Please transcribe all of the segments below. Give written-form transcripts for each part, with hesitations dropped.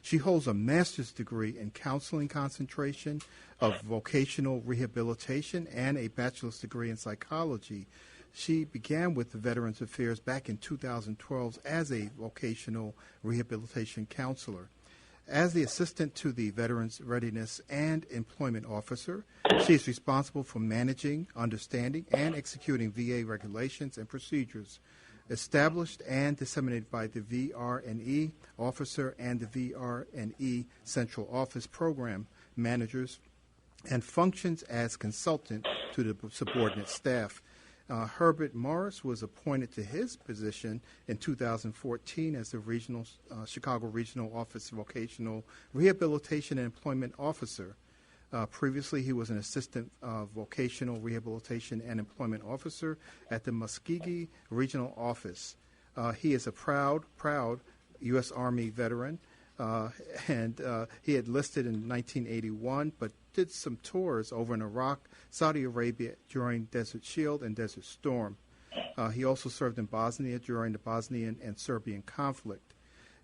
She holds a master's degree in counseling concentration of vocational rehabilitation and a bachelor's degree in psychology. She began with the Veterans Affairs back in 2012 as a vocational rehabilitation counselor. As the assistant to the Veterans Readiness and Employment Officer, she is responsible for managing, understanding, and executing VA regulations and procedures established and disseminated by the VR&E officer and the VR&E Central Office Program managers, and functions as consultant to the subordinate staff. Herbert Morris was appointed to his position in 2014 as the Chicago Regional Office Vocational Rehabilitation and Employment Officer. Previously, he was an assistant vocational rehabilitation and employment officer at the Muskogee Regional Office. He is a proud U.S. Army veteran, and he had listed in 1981, but did some tours over in Iraq, Saudi Arabia during Desert Shield and Desert Storm. He also served in Bosnia during the Bosnian and Serbian conflict.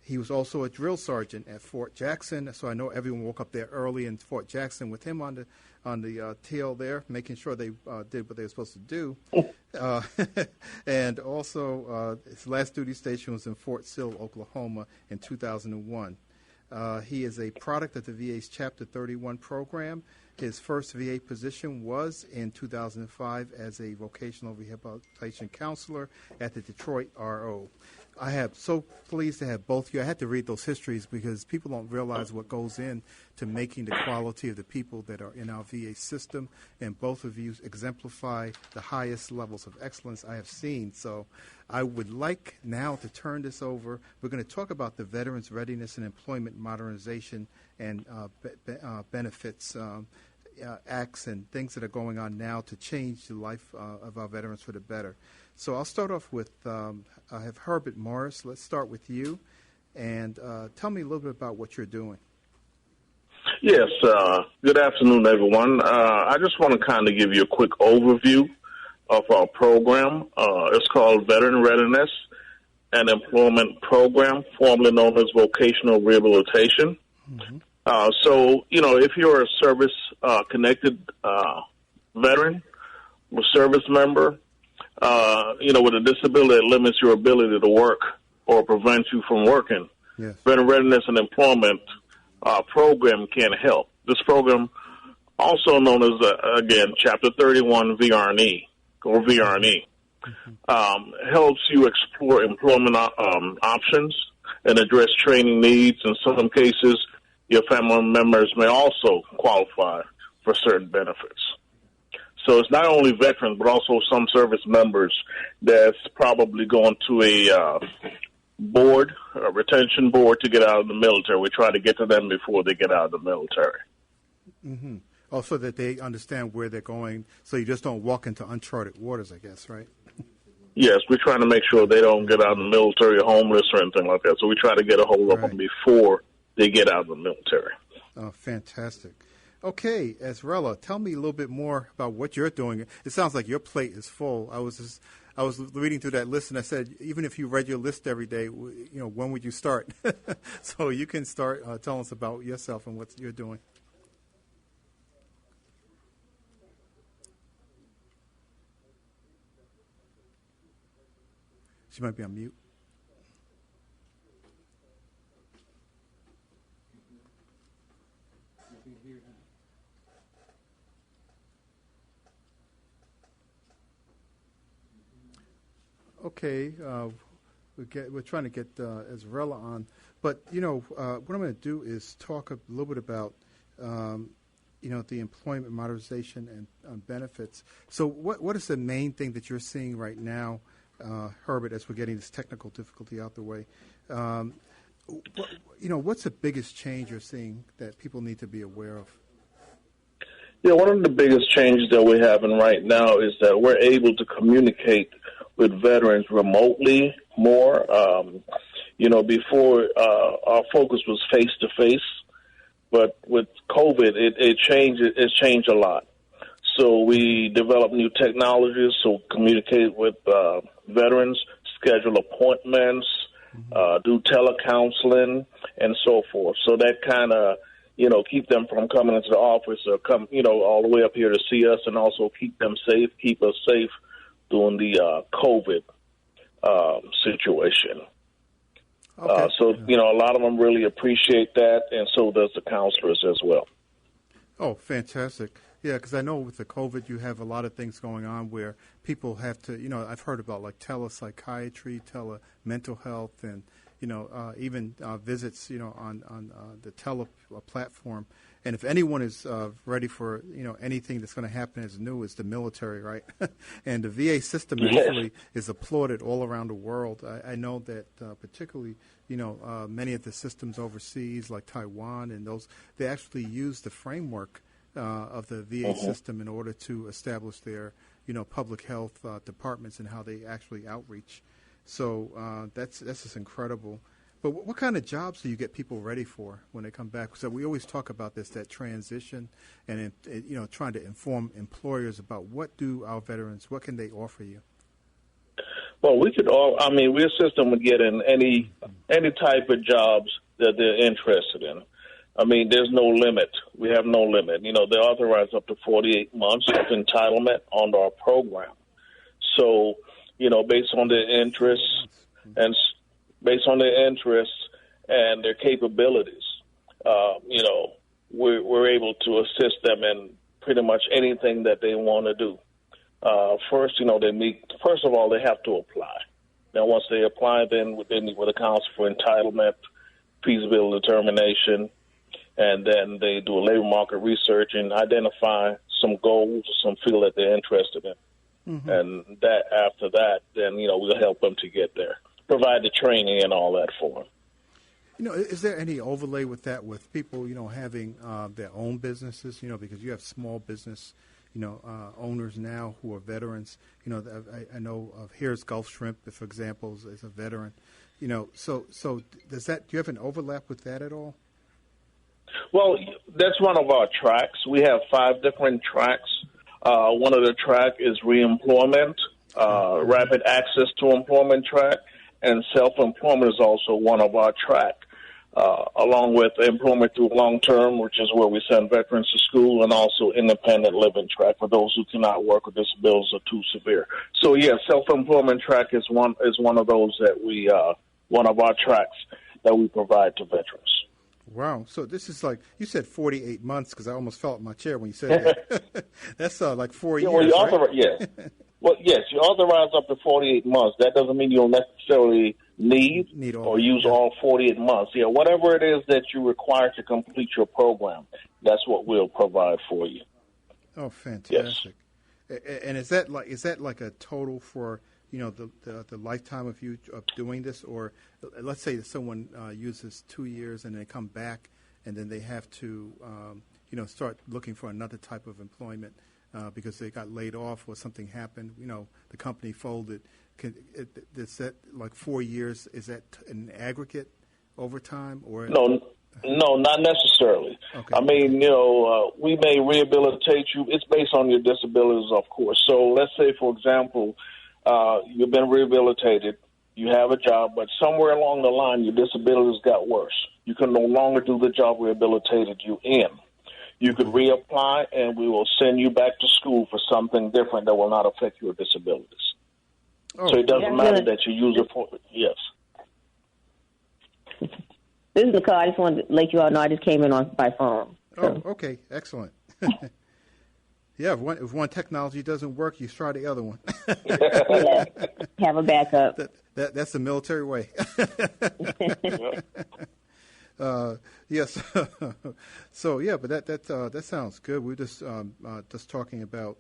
He was also a drill sergeant at Fort Jackson, so I know everyone woke up there early in Fort Jackson with him on the tail there, making sure they did what they were supposed to do. And also, his last duty station was in Fort Sill, Oklahoma, in 2001. He is a product of the VA's Chapter 31 program. His first VA position was in 2005 as a vocational rehabilitation counselor at the Detroit RO. I am so pleased to have both of you. I had to read those histories because people don't realize what goes in to making the quality of the people that are in our VA system, and both of you exemplify the highest levels of excellence I have seen. So I would like now to turn this over. We're going to talk about the Veterans Readiness and Employment Modernization and benefits acts and things that are going on now to change the life of our veterans for the better. So I'll start off with, I have Herbert Morris. Let's start with you, and tell me a little bit about what you're doing. Yes, good afternoon, everyone. I just want to kind of give you a quick overview of our program. It's called Veteran Readiness and Employment Program, formerly known as Vocational Rehabilitation. Mm-hmm. So, if you're a service-connected veteran, a service member, with a disability that limits your ability to work or prevents you from working, yes, Veteran Readiness and Employment program can help. This program, also known as, again, Chapter 31 VR&E, or VR&E, helps you explore employment options and address training needs. In some cases, your family members may also qualify for certain benefits. So it's not only veterans, but also some service members that's probably going to a retention board to get out of the military. We try to get to them before they get out of the military. Mm-hmm. Also that they understand where they're going, so you just don't walk into uncharted waters, I guess, right? Yes, we're trying to make sure they don't get out of the military homeless or anything like that. So we try to get a hold of them before they get out of the military. Oh, fantastic. Okay, Esrella, tell me a little bit more about what you're doing. It sounds like your plate is full. I was reading through that list, and I said, even if you read your list every day, when would you start? So you can start telling us about yourself and what you're doing. She might be on mute. Okay, we're trying to get Esrella on, but what I'm going to do is talk a little bit about the employment modernization and benefits. So, what is the main thing that you're seeing right now, Herbert, as we're getting this technical difficulty out the way? What's the biggest change you're seeing that people need to be aware of? Yeah, one of the biggest changes that we're having right now is that we're able to communicate with veterans remotely more. Before our focus was face-to-face, but with COVID, it's changed a lot. So we developed new technologies to communicate with veterans, schedule appointments, do telecounseling, and so forth. So that kind of, keep them from coming into the office or come, all the way up here to see us, and also keep them safe, keep us safe during the COVID situation. Okay. So, a lot of them really appreciate that, and so does the counselors as well. Oh, fantastic. Yeah, because I know with the COVID, you have a lot of things going on where people have to, I've heard about like telepsychiatry, mental health, and, even visits, on the platform. And if anyone is ready for, anything that's going to happen as new, is the military, right? And the VA system actually is applauded all around the world. I know that particularly, many of the systems overseas, like Taiwan and those, they actually use the framework of the VA system in order to establish their, public health departments and how they actually outreach. So that's just incredible. But what kind of jobs do you get people ready for when they come back? So we always talk about that transition, and trying to inform employers about what can they offer you? Well, we assist them with getting any type of jobs that they're interested in. There's no limit. We have no limit. They're authorized up to 48 months of entitlement on our program. So, based on their interests and their capabilities, we're able to assist them in pretty much anything that they want to do. First of all, they have to apply. Now, once they apply, then they meet with a counsel for entitlement, feasibility determination, and then they do a labor market research and identify some goals or some field that they're interested in. Mm-hmm. And after that, then, we'll help them to get there, provide the training and all that for them. Is there any overlay with that, with people, having their own businesses, because you have small business, owners now who are veterans. I know of Here's Gulf Shrimp, for example, is a veteran. So do you have an overlap with that at all? Well, that's one of our tracks. We have 5 different tracks. One of the track is reemployment, rapid access to employment track, and self-employment is also one of our track, along with employment through long-term, which is where we send veterans to school, and also independent living track for those who cannot work or disabilities are too severe. So, self-employment track is one of those that we one of our tracks that we provide to veterans. Wow. So this is like, you said 48 months, because I almost fell out of my chair when you said that. That's like 4 years, right? Yes. Well, yes, you authorize up to 48 months. That doesn't mean you'll necessarily need or use all 48 months. Yeah, whatever it is that you require to complete your program, that's what we'll provide for you. Oh, fantastic. Yes. And is that like a total for, the lifetime of doing this? Or let's say that someone uses 2 years and they come back and then they have to, start looking for another type of employment because they got laid off or something happened, the company folded. Is that like 4 years? Is that an aggregate over time? Or No, not necessarily. Okay. We may rehabilitate you. It's based on your disabilities, of course. So let's say, for example, you've been rehabilitated, you have a job, but somewhere along the line your disabilities got worse. You can no longer do the job rehabilitated you in. You could reapply, and we will send you back to school for something different that will not affect your disabilities. Oh, so it doesn't matter that you use it for, yes. This is Nicole. I just wanted to let you all know I just came in by phone. So. Oh, okay. Excellent. Yeah, if one technology doesn't work, you try the other one. Yeah, have a backup. That's the military way. Yes. So yeah, but that sounds good. We're just talking about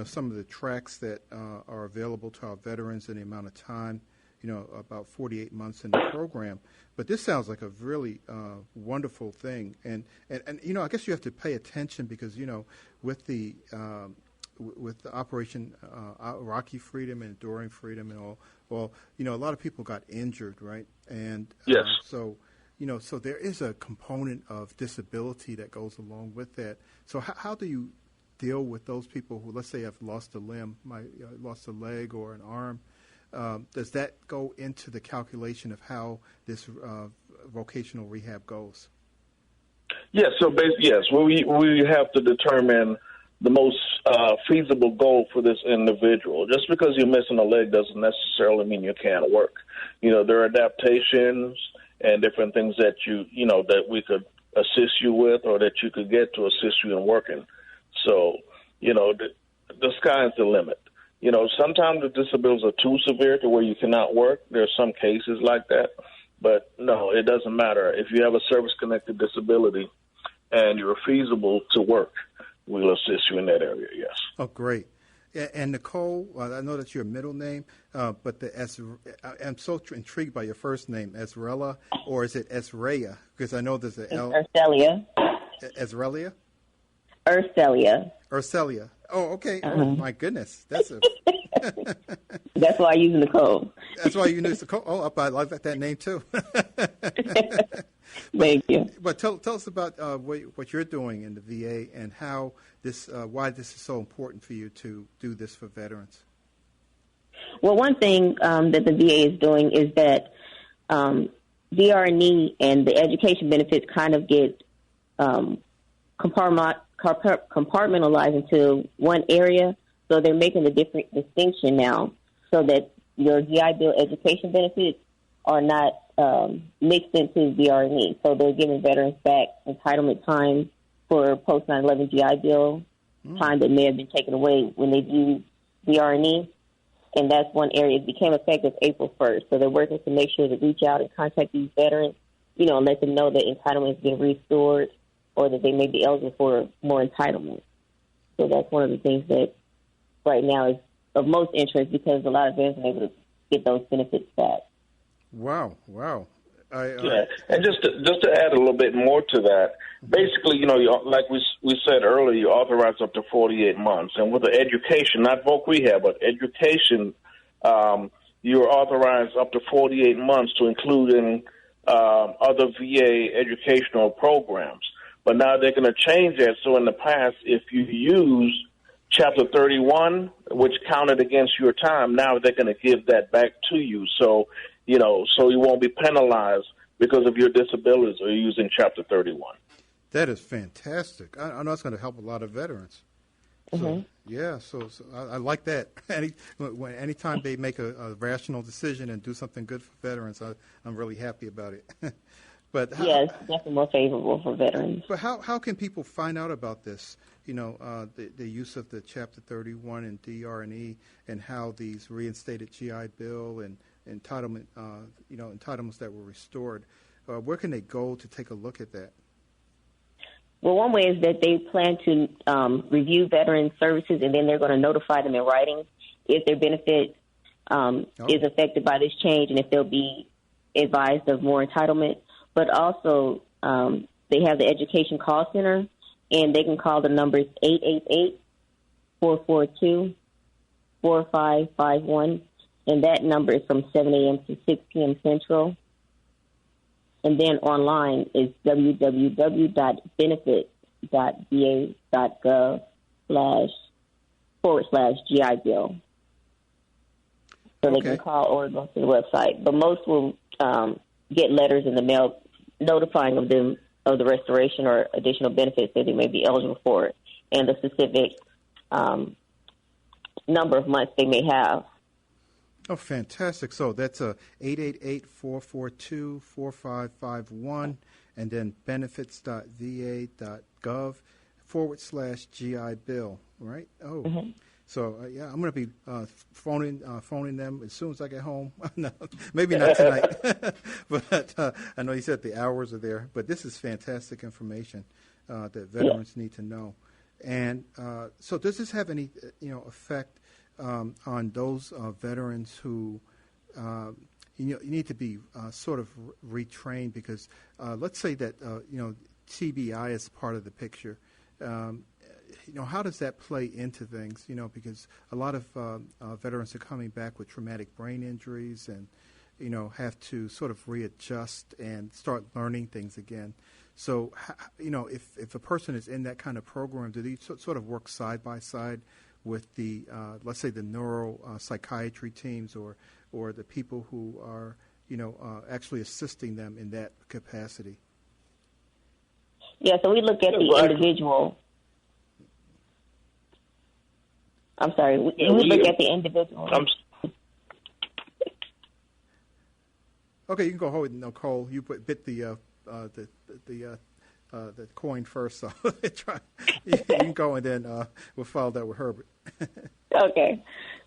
some of the tracks that are available to our veterans and the amount of time. About 48 months in the program. But this sounds like a really wonderful thing. And I guess you have to pay attention because, with the Operation Iraqi Freedom and Enduring Freedom and all, well, a lot of people got injured, right? And yes. So there is a component of disability that goes along with that. So how do you deal with those people who, let's say, have lost a limb, lost a leg or an arm? Does that go into the calculation of how this vocational rehab goes? Yes. So yes, we have to determine the most feasible goal for this individual. Just because you're missing a leg doesn't necessarily mean you can't work. There are adaptations and different things that that we could assist you with, or that you could get to assist you in working. So, the sky's the limit. Sometimes the disabilities are too severe to where you cannot work. There are some cases like that. But no, it doesn't matter. If you have a service-connected disability and you're feasible to work, we'll assist you in that area, yes. Oh, great. And Nicole, I know that's your middle name, but I'm so intrigued by your first name, Esrella, or is it Esrella? Because I know there's an L. Urcelia. Esrella? Urcelia. Oh, okay. Oh, my goodness. That's why I use Nicole. That's why you use Nicole. Oh, I like that name too. Thank you. But tell us about what you're doing in the VA and how why this is so important for you to do this for veterans. Well, one thing that the VA is doing is that VR&E and the education benefits kind of get compartmentalized into one area. So they're making a different distinction now so that your GI Bill education benefits are not mixed into VR&E. So they're giving veterans back entitlement time for post 9/11 GI Bill time that may have been taken away when they used VR&E. And that's one area. It became effective April 1st. So they're working to make sure to reach out and contact these veterans, and let them know that entitlement is being restored or that they may be eligible for more entitlement. So that's one of the things that right now is of most interest because a lot of veterans are able to get those benefits back. Wow. Yeah, and just to add a little bit more to that, basically, like we said earlier, you authorize up to 48 months. And with the education, not voc rehab, but education, you're authorized up to 48 months to include in other VA educational programs. But now they're going to change that. So in the past, if you use Chapter 31, which counted against your time, now they're going to give that back to you. So, so you won't be penalized because of your disabilities or using Chapter 31. That is fantastic. I know it's going to help a lot of veterans. So, yeah, so I like that. Anytime they make a rational decision and do something good for veterans, I'm really happy about it. But yes, definitely more favorable for veterans. But how can people find out about this? The use of the Chapter 31 and DR&E, and how these reinstated GI Bill and entitlements that were restored. Where can they go to take a look at that? Well, one way is that they plan to review veteran services, and then they're going to notify them in writing if their benefit is affected by this change, and if they'll be advised of more entitlement. But also, they have the Education Call Center, and they can call the numbers 888-442-4551, and that number is from 7 a.m. to 6 p.m. Central. And then online is www.benefit.va.gov//GI Bill. So they can call or go to the website. But most will get letters in the mail notifying them of the restoration or additional benefits that they may be eligible for and the specific number of months they may have. Oh, fantastic. So that's 888-442-4551 and then benefits.va.gov/GI Bill, right? Oh, So, I'm going to be phoning them as soon as I get home. No, maybe not tonight. But I know you said the hours are there. But this is fantastic information that veterans need to know. And so does this have any effect on those veterans who you need to be sort of retrained? Because let's say that, TBI is part of the picture. How does that play into things? Because a lot of veterans are coming back with traumatic brain injuries and, have to sort of readjust and start learning things again. So, if a person is in that kind of program, do they sort of work side by side with the, let's say, the neuropsychiatry teams, or or the people who are, actually assisting them in that capacity? Yeah, so we look at the individual. I'm sorry. We look at the individual. Okay, you can go ahead, Nicole. You bit the coin first, so you can go, and then we'll follow that with Herbert. Okay.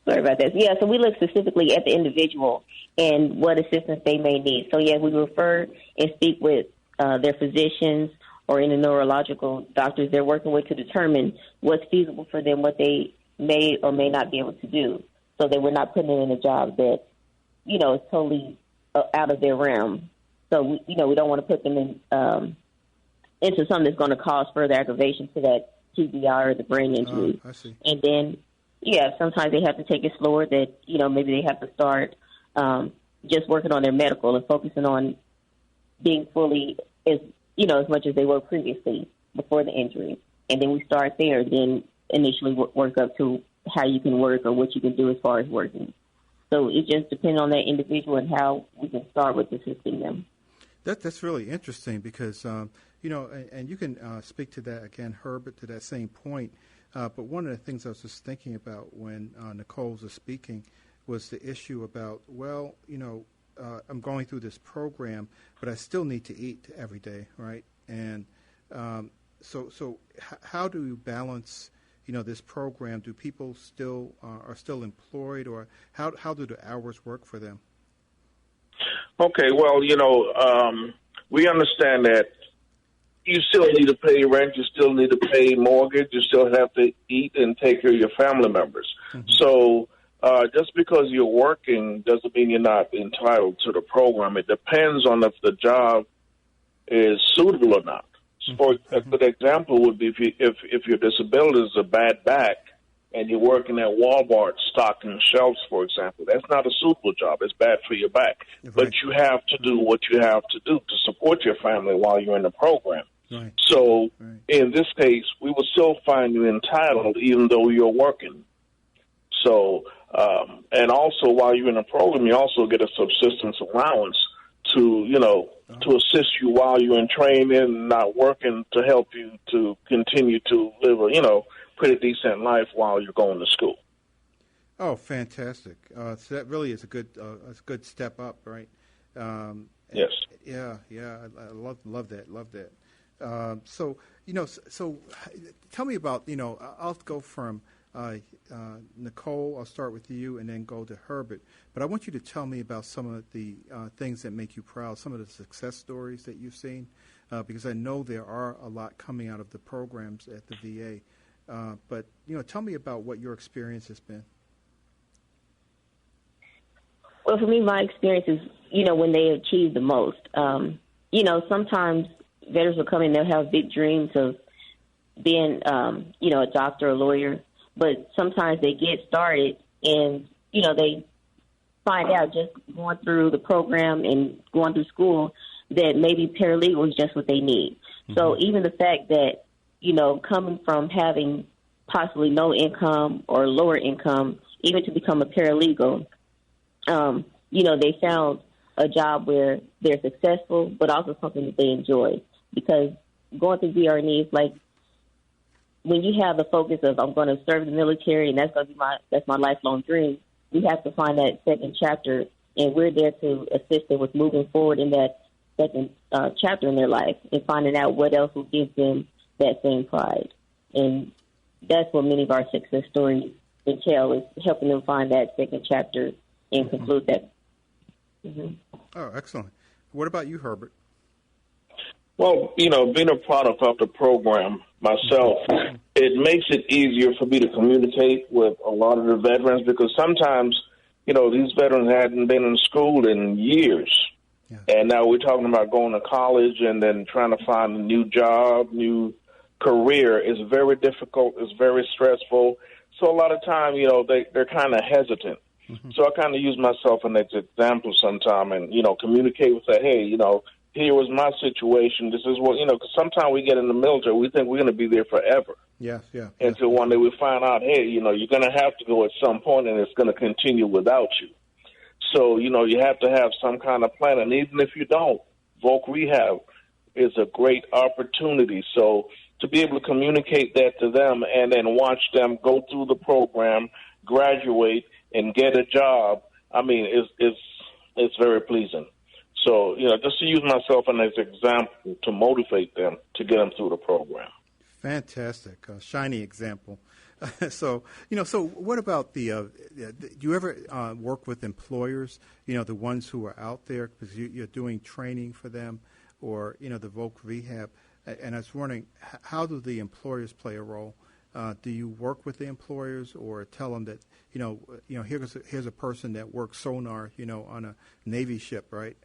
Sorry about that. Yeah, so we look specifically at the individual and what assistance they may need. So, yeah, we refer and speak with their physicians or any neurological doctors they're working with to determine what's feasible for them, what they may or may not be able to do, so that we're not putting them in a job that, is totally out of their realm. So, we don't want to put them in into something that's going to cause further aggravation to that TBI or the brain injury. I see. And then, sometimes they have to take it slower, that, maybe they have to start just working on their medical and focusing on being fully as much as they were previously before the injury. And then we start there, then initially work up to how you can work or what you can do as far as working. So it just depends on that individual and how we can start with assisting them. That's really interesting because, and you can speak to that again, Herbert, to that same point. But one of the things I was just thinking about when Nicole was speaking was the issue about, I'm going through this program, but I still need to eat every day, right? And so how do you balance, this program? Do people still are still employed, or how do the hours work for them? Okay, well, we understand that you still need to pay rent, you still need to pay mortgage, you still have to eat and take care of your family members. Mm-hmm. So just because you're working doesn't mean you're not entitled to the program. It depends on if the job is suitable or not. Mm-hmm. For the example would be if your disability is a bad back and you're working at Walmart stocking shelves, for example, that's not a suitable job. It's bad for your back. Right. But you have to do what you have to do to support your family while you're in the program. Right. So in this case, we will still find you entitled even though you're working. So, and also while you're in the program, you also get a subsistence allowance to, to assist you while you're in training and not working, to help you to continue to live a, pretty decent life while you're going to school. Oh, fantastic! So that really is a good step up, right? Yes. Yeah. I love that. So tell me about, I'll go from Nicole. I'll start with you and then go to Herbert. But I want you to tell me about some of the things that make you proud, some of the success stories that you've seen, because I know there are a lot coming out of the programs at the VA. But tell me about what your experience has been. Well, for me, my experience is, when they achieve the most. Sometimes veterans will come in, they'll have big dreams of being, a doctor or lawyer, but sometimes they get started and, they find out just going through the program and going through school that maybe paralegal is just what they need. Mm-hmm. So even the fact that, coming from having possibly no income or lower income, even to become a paralegal, they found a job where they're successful, but also something that they enjoy. Because going through VR&E is like when you have the focus of I'm going to serve the military and that's going to be my lifelong dream. We have to find that second chapter, and we're there to assist them with moving forward in that second chapter in their life and finding out what else will give them that same pride. And that's what many of our success stories entail, is helping them find that second chapter and conclude that. Mm-hmm. Oh, excellent. What about you, Herbert? Well, being a product of the program myself, it makes it easier for me to communicate with a lot of the veterans, because sometimes, these veterans hadn't been in school in years. Yeah. And now we're talking about going to college and then trying to find a new job, new career is very difficult. It's very stressful. So a lot of time, they're kind of hesitant. Mm-hmm. So I kind of use myself as an example sometime and, communicate with that, hey, here was my situation. This is what, because sometimes we get in the military, we think we're going to be there forever. Yeah. Until one day we find out, hey, you're going to have to go at some point and it's going to continue without you. So, you have to have some kind of plan. And even if you don't, Voc Rehab is a great opportunity. So to be able to communicate that to them and then watch them go through the program, graduate, and get a job, I mean, it's very pleasing. So, just to use myself as an example to motivate them to get them through the program. Fantastic. Shiny example. So what about do you ever work with employers, the ones who are out there, because you're doing training for them, or, the Voc Rehab? And I was wondering, how do the employers play a role? Do you work with the employers or tell them that, here's a person that works sonar, on a Navy ship, right?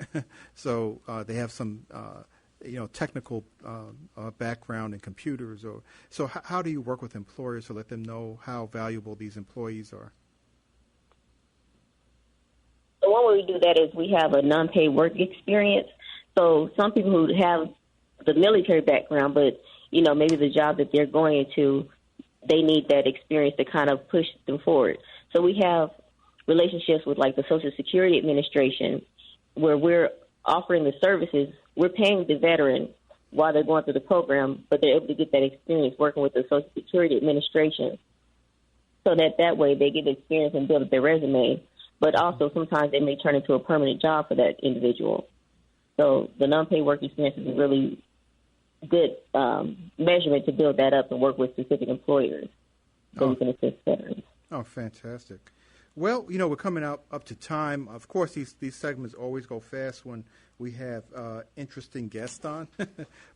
So they have some, technical background in computers. So how do you work with employers to let them know how valuable these employees are? The one way we do that is we have a non-paid work experience. So some people who have the military background, but, maybe the job that they're going into, they need that experience to kind of push them forward. So we have relationships with, like, the Social Security Administration, where we're offering the services. We're paying the veteran while they're going through the program, but they're able to get that experience working with the Social Security Administration, so that way they get the experience and build up their resume. But also sometimes it may turn into a permanent job for that individual. So the non-paid work experience is a really good measurement to build that up and work with specific employers so we can assist veterans. Oh, fantastic. Well, we're coming up to time. Of course, these segments always go fast when we have interesting guests on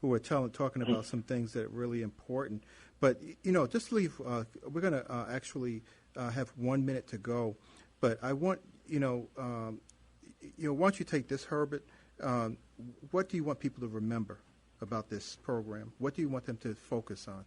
who are talking about some things that are really important. But, just leave. We're going to actually have 1 minute to go. But I want, why don't you take this, Herbert? What do you want people to remember about this program? What do you want them to focus on?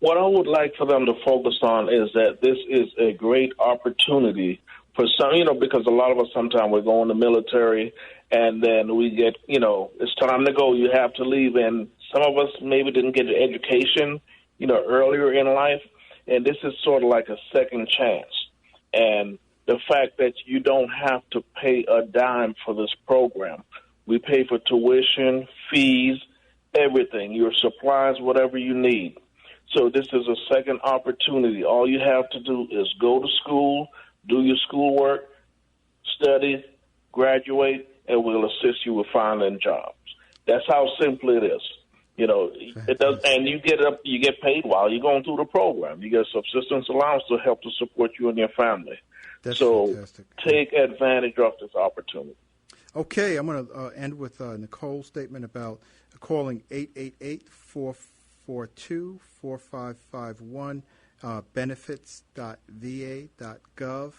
What I would like for them to focus on is that this is a great opportunity for some, because a lot of us sometimes we go in the military and then we get, it's time to go, you have to leave. And some of us maybe didn't get an education, earlier in life. And this is sort of like a second chance. And the fact that you don't have to pay a dime for this program. We pay for tuition, fees, everything, your supplies, whatever you need. So this is a second opportunity. All you have to do is go to school, do your schoolwork, study, graduate, and we'll assist you with finding jobs. That's how simple it is. It does, and you get paid while you're going through the program. You get subsistence allowance to help to support you and your family. That's so fantastic. Take advantage of this opportunity. Okay, I'm going to end with Nicole's statement about calling 888-442-4551, benefits.va.gov.